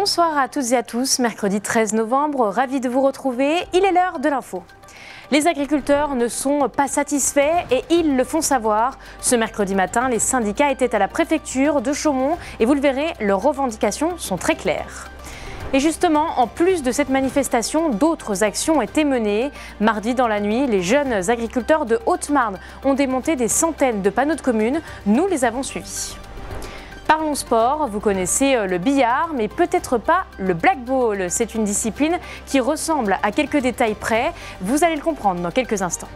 Bonsoir à toutes et à tous, mercredi 13 novembre, ravi de vous retrouver, il est l'heure de l'info. Les agriculteurs ne sont pas satisfaits et ils le font savoir. Ce mercredi matin, les syndicats étaient à la préfecture de Chaumont et vous le verrez, leurs revendications sont très claires. Et justement, en plus de cette manifestation, d'autres actions ont été menées. Mardi dans la nuit, les jeunes agriculteurs de Haute-Marne ont démonté des centaines de panneaux de communes. Nous les avons suivis. Parlons sport, vous connaissez le billard, mais peut-être pas le blackball. C'est une discipline qui ressemble à quelques détails près. Vous allez le comprendre dans quelques instants.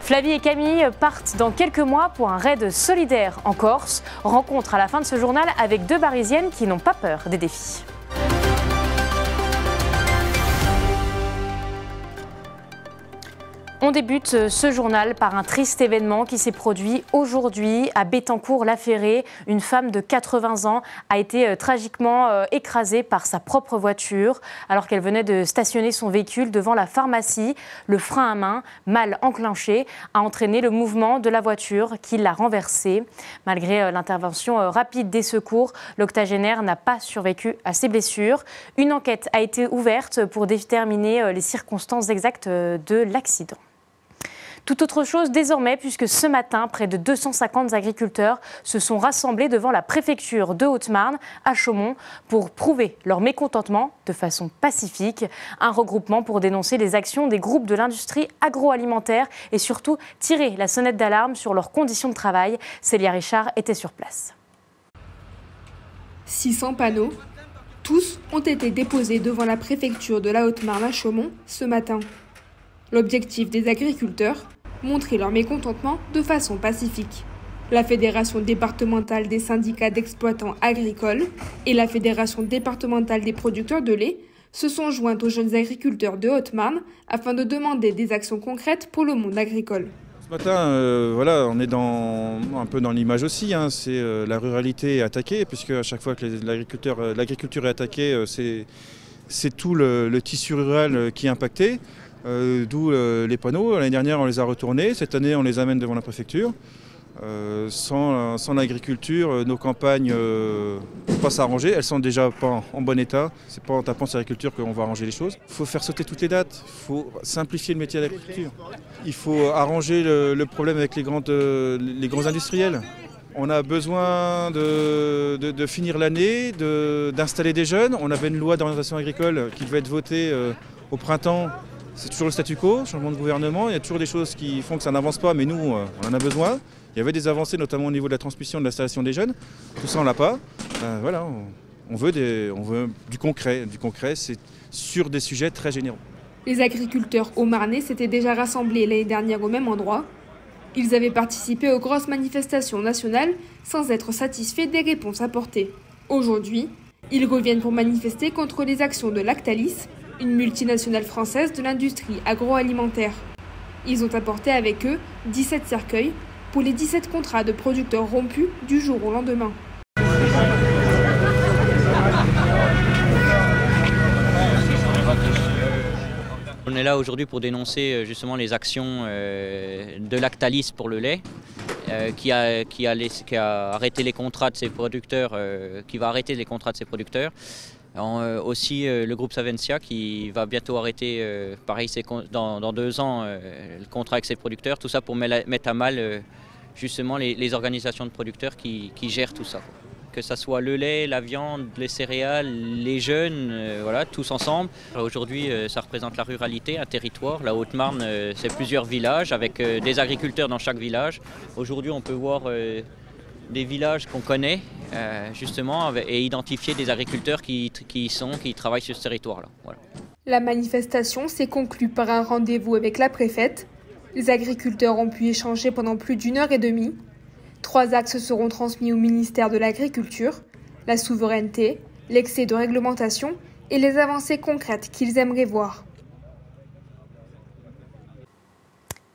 Flavie et Camille partent dans quelques mois pour un raid solidaire en Corse. Rencontre à la fin de ce journal avec deux Parisiennes qui n'ont pas peur des défis. On débute ce journal par un triste événement qui s'est produit aujourd'hui à Bettencourt-la-Ferrée. Une femme de 80 ans a été tragiquement écrasée par sa propre voiture alors qu'elle venait de stationner son véhicule devant la pharmacie. Le frein à main, mal enclenché, a entraîné le mouvement de la voiture qui l'a renversée. Malgré l'intervention rapide des secours, l'octogénaire n'a pas survécu à ses blessures. Une enquête a été ouverte pour déterminer les circonstances exactes de l'accident. Tout autre chose désormais, puisque ce matin, près de 250 agriculteurs se sont rassemblés devant la préfecture de Haute-Marne, à Chaumont, pour prouver leur mécontentement de façon pacifique. Un regroupement pour dénoncer les actions des groupes de l'industrie agroalimentaire et surtout tirer la sonnette d'alarme sur leurs conditions de travail. Célia Richard était sur place. 600 panneaux, tous ont été déposés devant la préfecture de la Haute-Marne à Chaumont ce matin. L'objectif des agriculteurs, montrer leur mécontentement de façon pacifique. La Fédération départementale des syndicats d'exploitants agricoles et la Fédération départementale des producteurs de lait se sont jointes aux jeunes agriculteurs de Haute-Marne afin de demander des actions concrètes pour le monde agricole. Ce matin, voilà, on est un peu dans l'image aussi, hein. C'est la ruralité est attaquée, puisque à chaque fois que l'agriculture est attaquée, c'est tout le tissu rural qui est impacté. D'où les panneaux. L'année dernière, on les a retournés. Cette année, on les amène devant la préfecture. Sans l'agriculture, nos campagnes ne vont pas s'arranger. Elles sont déjà pas en bon état. C'est pas en tapant sur l'agriculture qu'on va arranger les choses. Il faut faire sauter toutes les dates. Il faut simplifier le métier d'agriculture. Il faut arranger le problème avec les grands industriels. On a besoin de finir l'année, d'installer des jeunes. On avait une loi d'orientation agricole qui devait être votée au printemps. C'est toujours le statu quo, changement de gouvernement, il y a toujours des choses qui font que ça n'avance pas, mais nous, on en a besoin. Il y avait des avancées, notamment au niveau de la transmission, de l'installation des jeunes. Tout ça, on ne l'a pas. Voilà, on veut du concret. Du concret, c'est sur des sujets très généraux. Les agriculteurs haut-marnais s'étaient déjà rassemblés l'année dernière au même endroit. Ils avaient participé aux grosses manifestations nationales sans être satisfaits des réponses apportées. Aujourd'hui, ils reviennent pour manifester contre les actions de Lactalis, une multinationale française de l'industrie agroalimentaire. Ils ont apporté avec eux 17 cercueils pour les 17 contrats de producteurs rompus du jour au lendemain. On est là aujourd'hui pour dénoncer justement les actions de Lactalis pour le lait, qui a arrêté les contrats de ses producteurs, qui va arrêter les contrats de ses producteurs. Aussi le groupe Savencia qui va bientôt arrêter, pareil dans 2 ans, le contrat avec ses producteurs, tout ça pour mettre à mal justement les organisations de producteurs qui gèrent tout ça. Que ce soit le lait, la viande, les céréales, les jeunes, voilà, tous ensemble. Aujourd'hui, ça représente la ruralité, un territoire. La Haute-Marne, c'est plusieurs villages avec des agriculteurs dans chaque village. Aujourd'hui, on peut voir des villages qu'on connaît justement et identifier des agriculteurs qui travaillent sur ce territoire-là. Voilà. La manifestation s'est conclue par un rendez-vous avec la préfète. Les agriculteurs ont pu échanger pendant plus d'1h30. 3 axes seront transmis au ministère de l'Agriculture, la souveraineté, l'excès de réglementation et les avancées concrètes qu'ils aimeraient voir.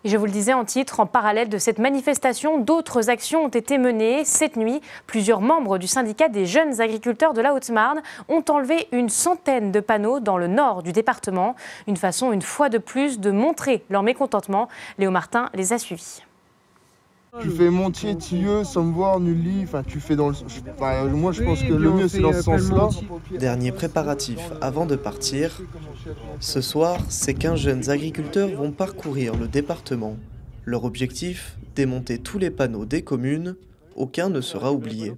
Et je vous le disais en titre, en parallèle de cette manifestation, d'autres actions ont été menées. Cette nuit, plusieurs membres du syndicat des jeunes agriculteurs de la Haute-Marne ont enlevé une centaine de panneaux dans le nord du département. Une façon, une fois de plus, de montrer leur mécontentement. Léo Martin les a suivis. Tu fais Montier, Tilleux, Sommevoir, Nully, enfin tu fais dans le... Enfin, moi je pense que le mieux c'est dans ce sens-là. Dernier préparatif avant de partir. Ce soir, ces 15 jeunes agriculteurs vont parcourir le département. Leur objectif, démonter tous les panneaux des communes. Aucun ne sera oublié.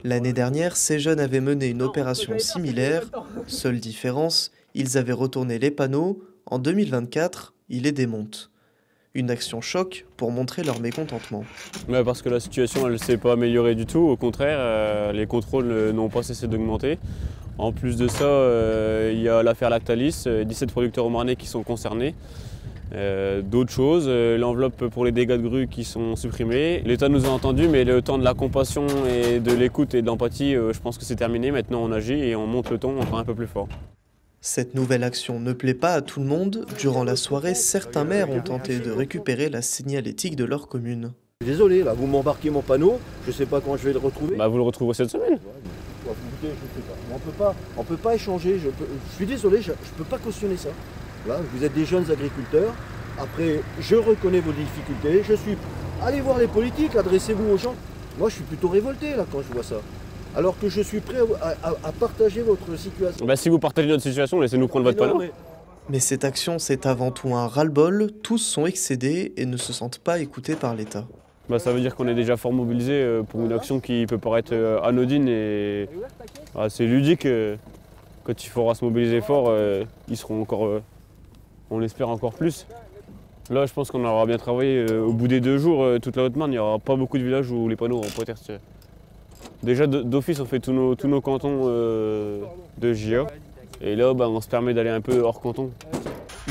L'année dernière, ces jeunes avaient mené une opération similaire. Seule différence, ils avaient retourné les panneaux. En 2024, ils les démontent. Une action choc pour montrer leur mécontentement. Parce que la situation elle ne s'est pas améliorée du tout, au contraire, les contrôles n'ont pas cessé d'augmenter. En plus de ça, il y a l'affaire Lactalis, 17 producteurs au Marnais qui sont concernés. D'autres choses, l'enveloppe pour les dégâts de grue qui sont supprimés. L'État nous a entendus, mais le temps de la compassion et de l'écoute et de l'empathie, je pense que c'est terminé. Maintenant on agit et on monte le ton encore un peu plus fort. Cette nouvelle action ne plaît pas à tout le monde. Durant la soirée, certains maires ont tenté de récupérer la signalétique de leur commune. Désolé, là, vous m'embarquez mon panneau, je ne sais pas quand je vais le retrouver. Vous le retrouvez cette semaine. On peut pas échanger, je suis désolé, je ne peux pas cautionner ça. Là, vous êtes des jeunes agriculteurs, après je reconnais vos difficultés, allez voir les politiques, adressez-vous aux gens. Moi je suis plutôt révolté là quand je vois ça. Alors que je suis prêt à partager votre situation. Si vous partagez notre situation, laissez-nous prendre votre panneau. Mais cette action, c'est avant tout un ras-le-bol. Tous sont excédés et ne se sentent pas écoutés par l'État. Ça veut dire qu'on est déjà fort mobilisé pour une action qui peut paraître anodine et assez ludique. Quand il faudra se mobiliser fort, ils seront encore, on l'espère, encore plus. Là, je pense qu'on aura bien travaillé. Au bout des 2 jours, toute la Haute-Marne, il n'y aura pas beaucoup de villages où les panneaux vont pas être retirés. Déjà d'office on fait tous nos cantons de JA et là on se permet d'aller un peu hors canton.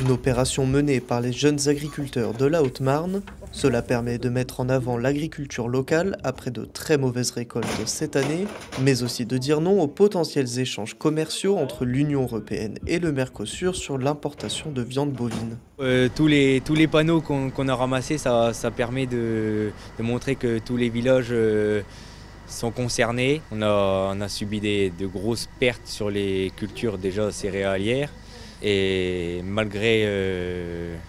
Une opération menée par les jeunes agriculteurs de la Haute-Marne. Cela permet de mettre en avant l'agriculture locale après de très mauvaises récoltes cette année, mais aussi de dire non aux potentiels échanges commerciaux entre l'Union européenne et le Mercosur sur l'importation de viande bovine. Tous les panneaux qu'on a ramassés, ça permet de montrer que tous les villages sont concernés. On a subi de grosses pertes sur les cultures déjà céréalières et malgré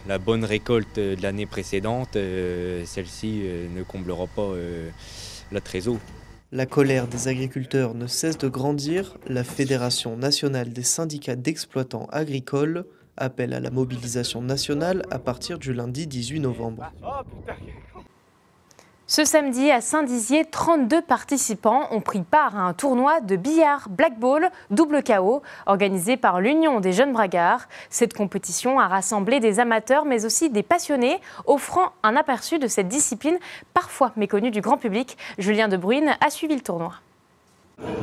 la bonne récolte de l'année précédente, celle-ci ne comblera pas la trésor. La colère des agriculteurs ne cesse de grandir. La Fédération nationale des syndicats d'exploitants agricoles appelle à la mobilisation nationale à partir du lundi 18 novembre. Ce samedi, à Saint-Dizier, 32 participants ont pris part à un tournoi de billard Black Ball double KO organisé par l'Union des jeunes bragards. Cette compétition a rassemblé des amateurs mais aussi des passionnés, offrant un aperçu de cette discipline parfois méconnue du grand public. Julien De Bruyne a suivi le tournoi.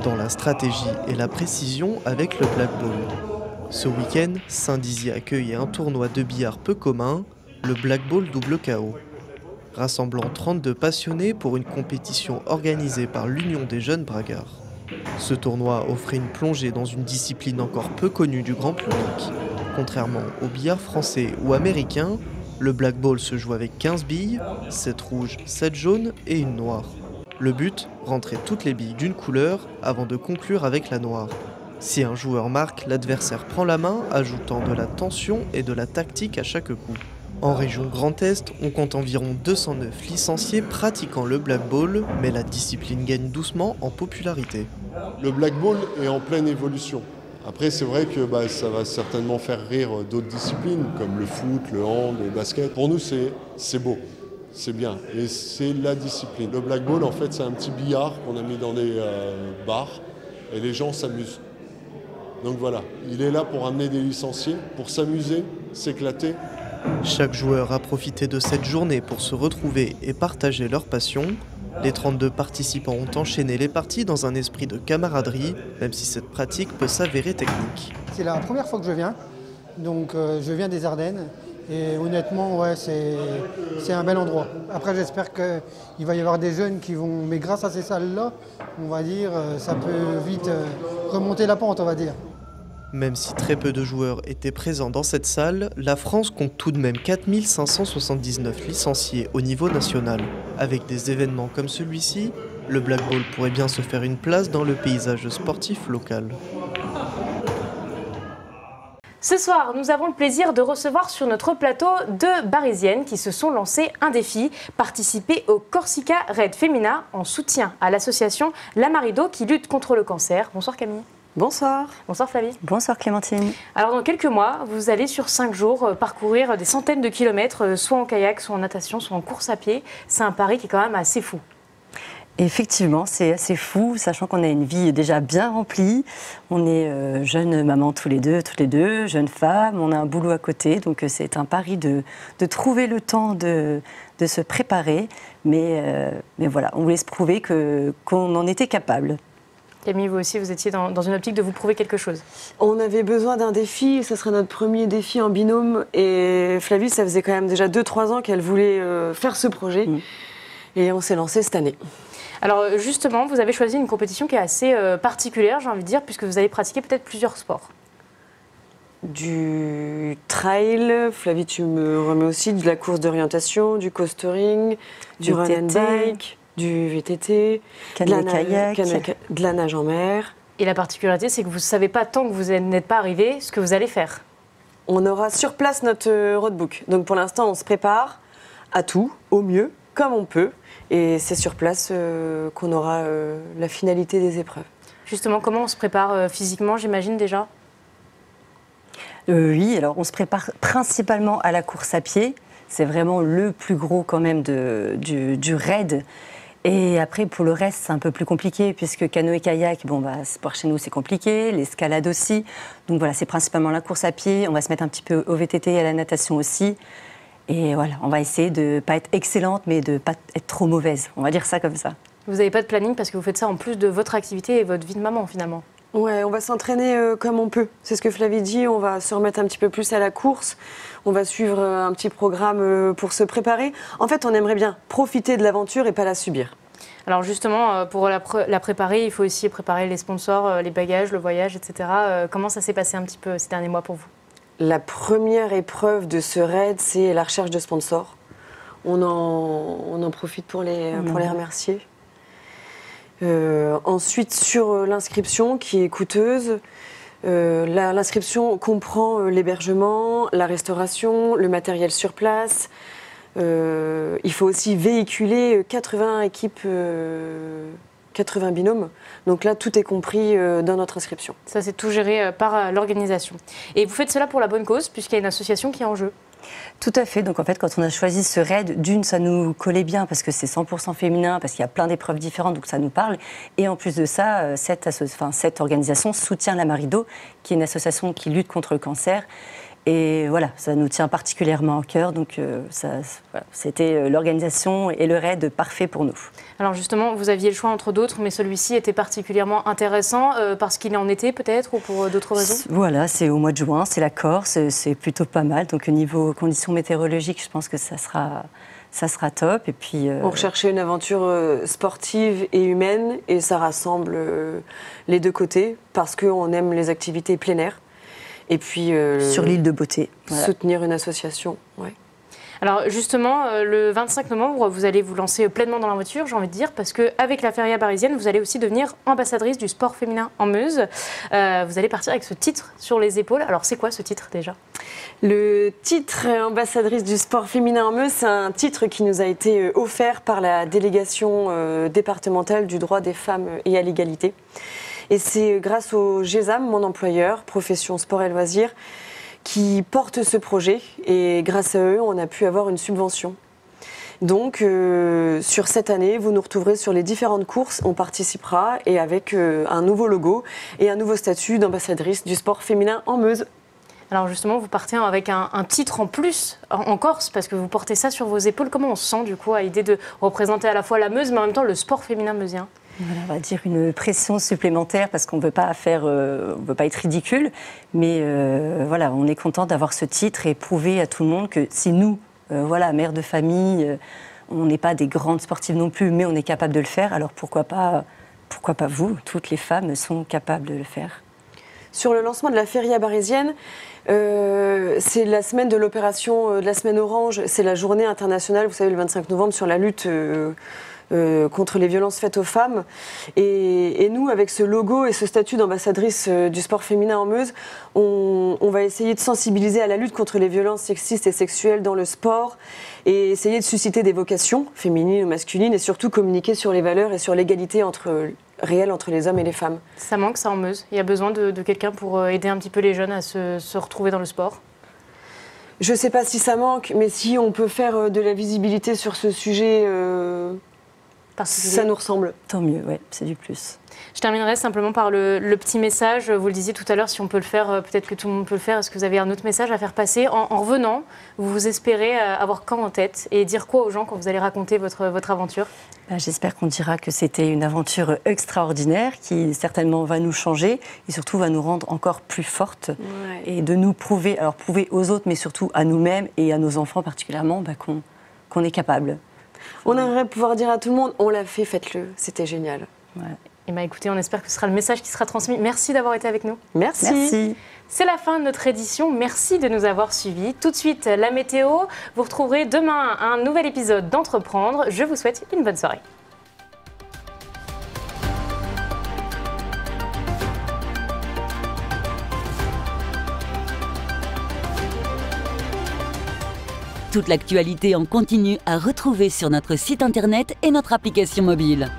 Dans la stratégie et la précision avec le Black Ball. Ce week-end, Saint-Dizier accueille un tournoi de billard peu commun, le Black Ball double KO. Rassemblant 32 passionnés pour une compétition organisée par l'Union des jeunes bragards. Ce tournoi offrait une plongée dans une discipline encore peu connue du grand public. Contrairement au billard français ou américain, le Black Ball se joue avec 15 billes, 7 rouges, 7 jaunes et une noire. Le but, rentrer toutes les billes d'une couleur avant de conclure avec la noire. Si un joueur marque, l'adversaire prend la main, ajoutant de la tension et de la tactique à chaque coup. En région Grand Est, on compte environ 209 licenciés pratiquant le Black Ball, mais la discipline gagne doucement en popularité. Le Black Ball est en pleine évolution. Après, c'est vrai que ça va certainement faire rire d'autres disciplines, comme le foot, le hand, le basket. Pour nous, c'est beau, c'est bien, et c'est la discipline. Le Black Ball, en fait, c'est un petit billard qu'on a mis dans des bars, et les gens s'amusent. Donc voilà, il est là pour amener des licenciés, pour s'amuser, s'éclater. Chaque joueur a profité de cette journée pour se retrouver et partager leur passion. Les 32 participants ont enchaîné les parties dans un esprit de camaraderie, même si cette pratique peut s'avérer technique. C'est la première fois que je viens, donc je viens des Ardennes et honnêtement ouais, c'est un bel endroit. Après j'espère qu'il va y avoir des jeunes qui vont, mais grâce à ces salles-là, on va dire, ça peut vite remonter la pente, on va dire. Même si très peu de joueurs étaient présents dans cette salle, la France compte tout de même 4579 licenciés au niveau national. Avec des événements comme celui-ci, le Black Ball pourrait bien se faire une place dans le paysage sportif local. Ce soir, nous avons le plaisir de recevoir sur notre plateau deux Barisiennes qui se sont lancées un défi, participer au Corsica Raid Femina en soutien à l'association La Marido qui lutte contre le cancer. Bonsoir Camille. Bonsoir. Bonsoir Flavie. Bonsoir Clémentine. Alors dans quelques mois, vous allez sur 5 jours parcourir des centaines de kilomètres, soit en kayak, soit en natation, soit en course à pied. C'est un pari qui est quand même assez fou. Effectivement, c'est assez fou, sachant qu'on a une vie déjà bien remplie. On est jeunes mamans tous les deux, jeunes femmes, on a un boulot à côté. Donc c'est un pari de trouver le temps de se préparer. Mais voilà, on voulait se prouver qu'on en était capable. Camille, vous aussi, vous étiez dans une optique de vous prouver quelque chose. On avait besoin d'un défi, ce serait notre premier défi en binôme. Et Flavie, ça faisait quand même déjà 2-3 ans qu'elle voulait faire ce projet. Et on s'est lancé cette année. Alors justement, vous avez choisi une compétition qui est assez particulière, j'ai envie de dire, puisque vous allez pratiquer peut-être plusieurs sports. Du trail, Flavie, tu me remets aussi, de la course d'orientation, du coastering, du run and bike, du VTT, de la nage en mer. Et la particularité, c'est que vous ne savez pas, tant que vous n'êtes pas arrivé, ce que vous allez faire. On aura sur place notre roadbook. Donc pour l'instant, on se prépare à tout, au mieux, comme on peut. Et c'est sur place qu'on aura la finalité des épreuves. Justement, comment on se prépare physiquement, j'imagine déjà ? Oui, alors on se prépare principalement à la course à pied. C'est vraiment le plus gros quand même du raid. Et après, pour le reste, c'est un peu plus compliqué, puisque canoë-kayak, pour chez nous, c'est compliqué, l'escalade aussi. Donc voilà, c'est principalement la course à pied. On va se mettre un petit peu au VTT et à la natation aussi. Et voilà, on va essayer de ne pas être excellente, mais de ne pas être trop mauvaise. On va dire ça comme ça. Vous n'avez pas de planning parce que vous faites ça en plus de votre activité et votre vie de maman, finalement. Ouais, on va s'entraîner comme on peut. C'est ce que Flavie dit, on va se remettre un petit peu plus à la course. On va suivre un petit programme pour se préparer. En fait, on aimerait bien profiter de l'aventure et pas la subir. Alors justement, pour la préparer, il faut aussi préparer les sponsors, les bagages, le voyage, etc. Comment ça s'est passé un petit peu ces derniers mois pour vous ? La première épreuve de ce raid, c'est la recherche de sponsors. On en profite pour les remercier. Ensuite, sur l'inscription qui est coûteuse, l'inscription comprend l'hébergement, la restauration, le matériel sur place. Il faut aussi véhiculer 80 équipes, 80 binômes. Donc là, tout est compris dans notre inscription. Ça, c'est tout géré par l'organisation. Et vous faites cela pour la bonne cause, puisqu'il y a une association qui est en jeu. Tout à fait. Donc en fait, quand on a choisi ce raid, d'une, ça nous collait bien parce que c'est 100% féminin, parce qu'il y a plein d'épreuves différentes, donc ça nous parle. Et en plus de ça, cette organisation soutient La Marido, qui est une association qui lutte contre le cancer. Et voilà, ça nous tient particulièrement à cœur. Donc c'était l'organisation et le raid parfait pour nous. Alors justement, vous aviez le choix entre d'autres, mais celui-ci était particulièrement intéressant parce qu'il est en été peut-être ou pour d'autres raisons ? Voilà, c'est au mois de juin, c'est la Corse, c'est plutôt pas mal. Donc au niveau conditions météorologiques, je pense que ça sera top. Et puis, On recherchait une aventure sportive et humaine et ça rassemble les deux côtés parce qu'on aime les activités plein air. Et puis sur l'île de Beauté. Soutenir une association, ouais. Alors justement, le 25 novembre, vous allez vous lancer pleinement dans la voiture, j'ai envie de dire, parce qu'avec la Feria Barisienne, vous allez aussi devenir ambassadrice du sport féminin en Meuse. Vous allez partir avec ce titre sur les épaules. Alors c'est quoi ce titre déjà ? Le titre ambassadrice du sport féminin en Meuse, c'est un titre qui nous a été offert par la délégation départementale du droit des femmes et à l'égalité. Et c'est grâce au GESAM, mon employeur, Profession Sport et Loisirs, qui porte ce projet. Et grâce à eux, on a pu avoir une subvention. Donc, sur cette année, vous nous retrouverez sur les différentes courses. On participera et avec un nouveau logo et un nouveau statut d'ambassadrice du sport féminin en Meuse. Alors justement, vous partez avec un titre en plus en Corse, parce que vous portez ça sur vos épaules. Comment on se sent du coup à l'idée de représenter à la fois la Meuse, mais en même temps le sport féminin meusien ? Voilà, on va dire une pression supplémentaire parce qu'on ne veut pas être ridicule, mais voilà, on est content d'avoir ce titre et prouver à tout le monde que si nous, mères de famille, on n'est pas des grandes sportives non plus, mais on est capable de le faire, alors pourquoi pas vous, toutes les femmes sont capables de le faire. Sur le lancement de la Feria Barisienne, c'est la semaine de l'opération de la semaine orange, c'est la journée internationale, vous savez, le 25 novembre, sur la lutte contre les violences faites aux femmes. Et nous, avec ce logo et ce statut d'ambassadrice du sport féminin en Meuse, on va essayer de sensibiliser à la lutte contre les violences sexistes et sexuelles dans le sport et essayer de susciter des vocations féminines ou masculines et surtout communiquer sur les valeurs et sur l'égalité réelle entre les hommes et les femmes. Ça manque ça en Meuse? Il y a besoin de quelqu'un pour aider un petit peu les jeunes à se retrouver dans le sport? Je ne sais pas si ça manque, mais si on peut faire de la visibilité sur ce sujet, ça nous ressemble. Tant mieux, ouais, c'est du plus. Je terminerai simplement par le petit message. Vous le disiez tout à l'heure, si on peut le faire, peut-être que tout le monde peut le faire. Est-ce que vous avez un autre message à faire passer? En revenant, vous espérez avoir quand en tête et dire quoi aux gens quand vous allez raconter votre aventure? J'espère qu'on dira que c'était une aventure extraordinaire qui certainement va nous changer et surtout va nous rendre encore plus fortes et de nous prouver aux autres mais surtout à nous-mêmes et à nos enfants particulièrement qu'on est capable. On aimerait pouvoir dire à tout le monde, on l'a fait, faites-le, c'était génial. Ouais. Et écoutez, on espère que ce sera le message qui sera transmis. Merci d'avoir été avec nous. Merci. C'est la fin de notre édition. Merci de nous avoir suivis. Tout de suite, la météo. Vous retrouverez demain un nouvel épisode d'Entreprendre. Je vous souhaite une bonne soirée. Toute l'actualité en continu à retrouver sur notre site internet et notre application mobile.